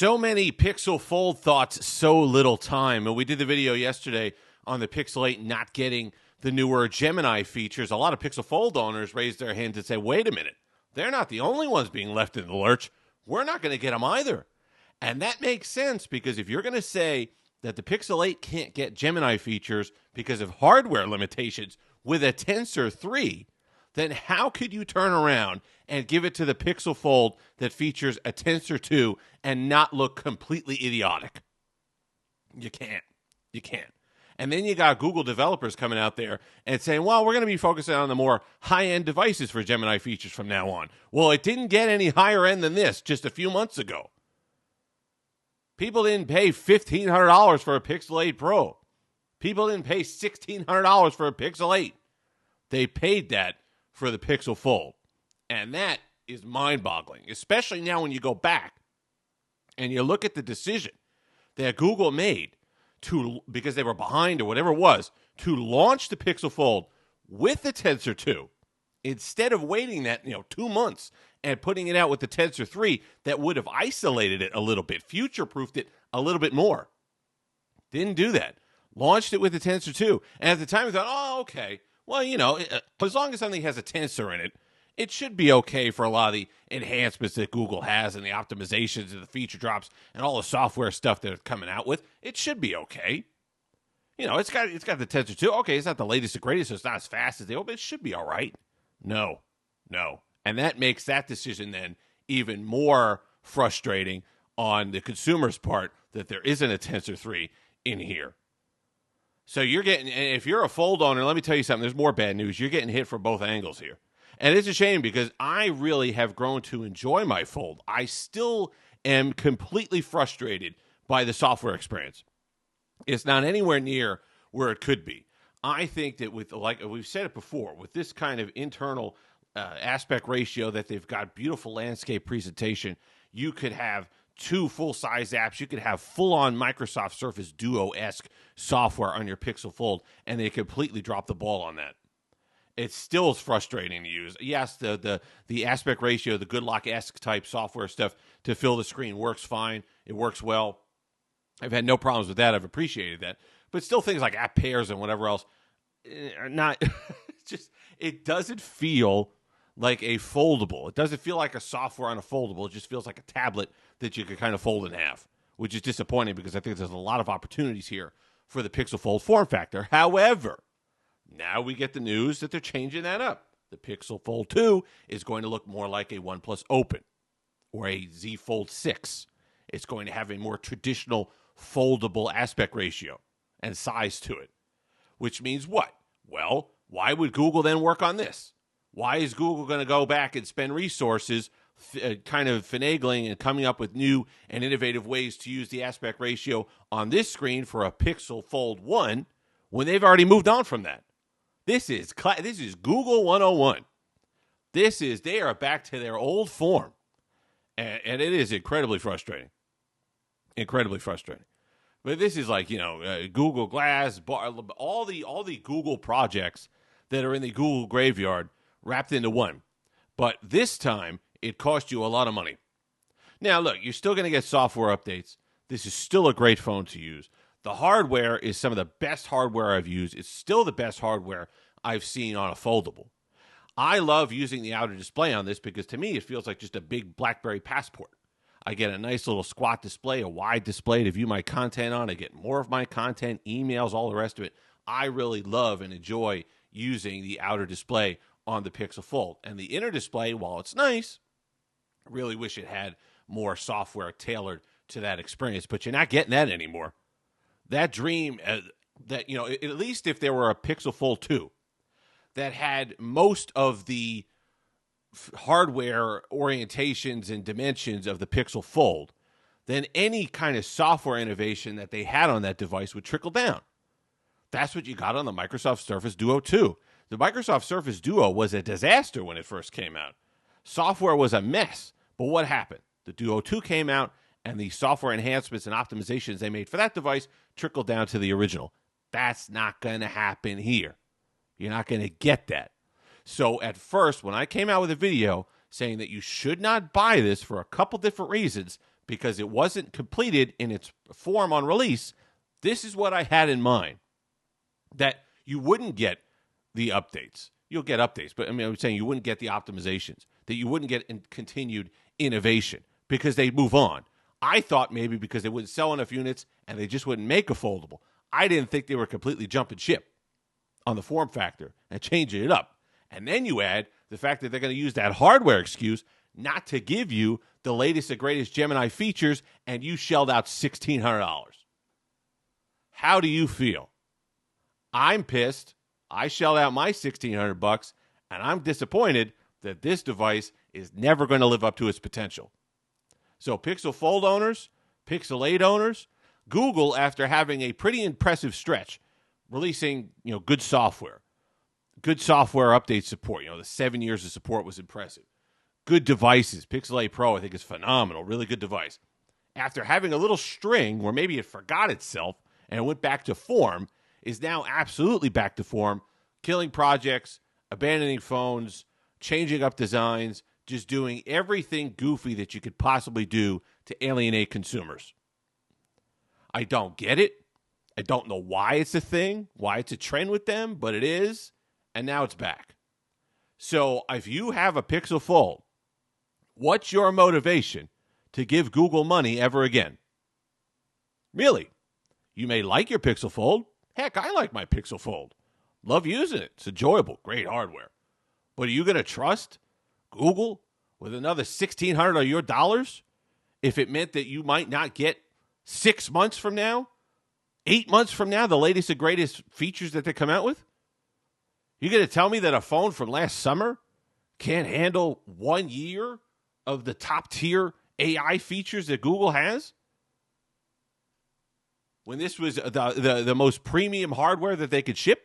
So many Pixel Fold thoughts, so little time. And we did the video yesterday on the Pixel 8 not getting the newer Gemini features. A lot of Pixel Fold owners raised their hands and said, wait a minute, they're not the only ones being left in the lurch. We're not going to get them either. And that makes sense because if you're going to say that the Pixel 8 can't get Gemini features because of hardware limitations with a Tensor 3, then how could you turn around and give it to the Pixel Fold that features a Tensor 2 and not look completely idiotic? You can't. You can't. And then you got Google developers coming out there and saying, well, we're going to be focusing on the more high-end devices for Gemini features from now on. Well, it didn't get any higher end than this just a few months ago. People didn't pay $1,500 for a Pixel 8 Pro. People didn't pay $1,600 for a Pixel 8. They paid that for the Pixel Fold. And that is mind-boggling, especially now when you go back and you look at the decision that Google made to, because they were behind or whatever it was, to launch the Pixel Fold with the Tensor 2 instead of waiting that 2 months and putting it out with the Tensor 3 that would have isolated it a little bit, future-proofed it a little bit more. Didn't do that. Launched it with the Tensor 2. And at the time, we thought, oh, okay. Well, as long as something has a tensor in it, it should be okay for a lot of the enhancements that Google has and the optimizations and the feature drops and all the software stuff they're coming out with. It should be okay. It's got the Tensor 2. Okay, it's not the latest and greatest, so it's not as fast as they hope, but it should be all right. No. And that makes that decision then even more frustrating on the consumer's part that there isn't a Tensor 3 in here. So if you're a Fold owner, let me tell you something, there's more bad news. You're getting hit from both angles here. And it's a shame because I really have grown to enjoy my Fold. I still am completely frustrated by the software experience. It's not anywhere near where it could be. I think that like we've said it before, with this kind of internal aspect ratio that they've got beautiful landscape presentation, you could have 2 full-size apps. You could have full-on Microsoft Surface Duo-esque software on your Pixel Fold, and they completely drop the ball on that. It still is frustrating to use. Yes, the aspect ratio, the Goodlock-esque type software stuff to fill the screen works fine. It works well. I've had no problems with that. I've appreciated that. But still things like app pairs and whatever else are not it doesn't feel like a foldable. It doesn't feel like a software on a foldable. It just feels like a tablet that you could kind of fold in half, which is disappointing because I think there's a lot of opportunities here for the Pixel Fold form factor. However, now we get the news that they're changing that up. The Pixel Fold 2 is going to look more like a OnePlus Open or a Z Fold 6. It's going to have a more traditional foldable aspect ratio and size to it, which means what? Well, why would Google then work on this? Why is Google going to go back and spend resources kind of finagling and coming up with new and innovative ways to use the aspect ratio on this screen for a Pixel Fold 1 when they've already moved on from that? This is Google 101. They are back to their old form, and it is incredibly frustrating. Incredibly frustrating. But this is like Google Glass, all the Google projects that are in the Google graveyard wrapped into one. But this time, it cost you a lot of money. Now, look, you're still going to get software updates. This is still a great phone to use. The hardware is some of the best hardware I've used. It's still the best hardware I've seen on a foldable. I love using the outer display on this because to me, it feels like just a big BlackBerry Passport. I get a nice little squat display, a wide display to view my content on. I get more of my content, emails, all the rest of it. I really love and enjoy using the outer display on the Pixel Fold. And the inner display, while it's nice, I really wish it had more software tailored to that experience. But you're not getting that anymore. That dream, at least if there were a Pixel Fold 2 that had most of the hardware orientations and dimensions of the Pixel Fold, then any kind of software innovation that they had on that device would trickle down. That's what you got on the Microsoft Surface Duo 2. The Microsoft Surface Duo was a disaster when it first came out. Software was a mess. But what happened? The Duo 2 came out, and the software enhancements and optimizations they made for that device trickled down to the original. That's not going to happen here. You're not going to get that. So at first, when I came out with a video saying that you should not buy this for a couple different reasons, because it wasn't completed in its form on release, this is what I had in mind. That you wouldn't get the updates. You'll get updates, but I'm saying you wouldn't get the optimizations, that you wouldn't get continued innovation because they move on. I thought maybe because they wouldn't sell enough units and they just wouldn't make a foldable. I didn't think they were completely jumping ship on the form factor and changing it up. And then you add the fact that they're going to use that hardware excuse not to give you the latest and greatest Gemini features, and you shelled out $1,600. How do you feel? I'm pissed. I shelled out my $1,600, and I'm disappointed that this device is never going to live up to its potential. So Pixel Fold owners, Pixel 8 owners, Google, after having a pretty impressive stretch, releasing good software update support. The 7 years of support was impressive. Good devices. Pixel 8 Pro, I think, is phenomenal. Really good device. After having a little string where maybe it forgot itself and it went back to form, is now absolutely back to form, killing projects, abandoning phones, changing up designs, just doing everything goofy that you could possibly do to alienate consumers. I don't get it. I don't know why it's a thing, why it's a trend with them, but it is, and now it's back. So if you have a Pixel Fold, what's your motivation to give Google money ever again? Really? You may like your Pixel Fold. Heck, I like my Pixel Fold. Love using it. It's enjoyable. Great hardware. But are you going to trust Google with another $1,600 of your dollars if it meant that you might not get 6 months from now, 8 months from now, the latest and greatest features that they come out with? You going to tell me that a phone from last summer can't handle 1 year of the top tier AI features that Google has? When this was the most premium hardware that they could ship?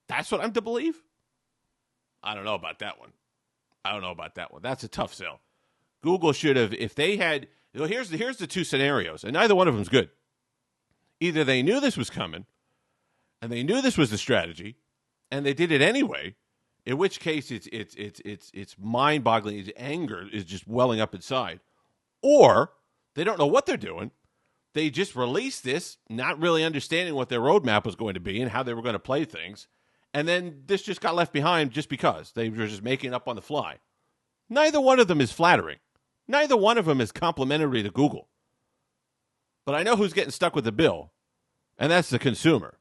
That's what I'm to believe? I don't know about that one. That's a tough sell. Google should have, if they had, here's the two scenarios, and neither one of them is good. Either they knew this was coming, and they knew this was the strategy, and they did it anyway, in which case it's mind-boggling. His anger is just welling up inside. Or they don't know what they're doing. They just released this, not really understanding what their roadmap was going to be and how they were going to play things. And then this just got left behind just because. They were just making it up on the fly. Neither one of them is flattering. Neither one of them is complimentary to Google. But I know who's getting stuck with the bill, and that's the consumer.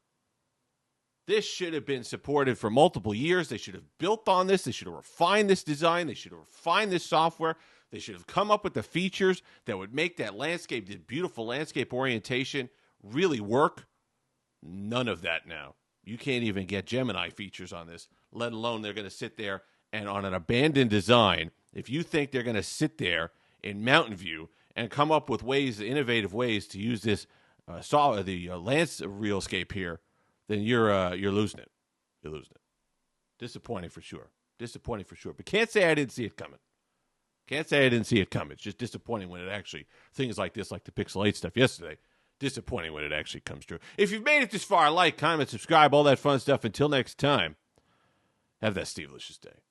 This should have been supported for multiple years. They should have built on this. They should have refined this design. They should have refined this software. They should have come up with the features that would make that landscape, the beautiful landscape orientation, really work. None of that now. You can't even get Gemini features on this, let alone they're going to sit there and on an abandoned design. If you think they're going to sit there in Mountain View and come up with ways, innovative ways to use this lands realscape here, then you're losing it. You're losing it. Disappointing for sure. But can't say I didn't see it coming. It's just disappointing when it actually, things like this, like the Pixel 8 stuff yesterday, disappointing when it actually comes true. If you've made it this far, like, comment, subscribe, all that fun stuff. Until next time, have that Steve-licious day.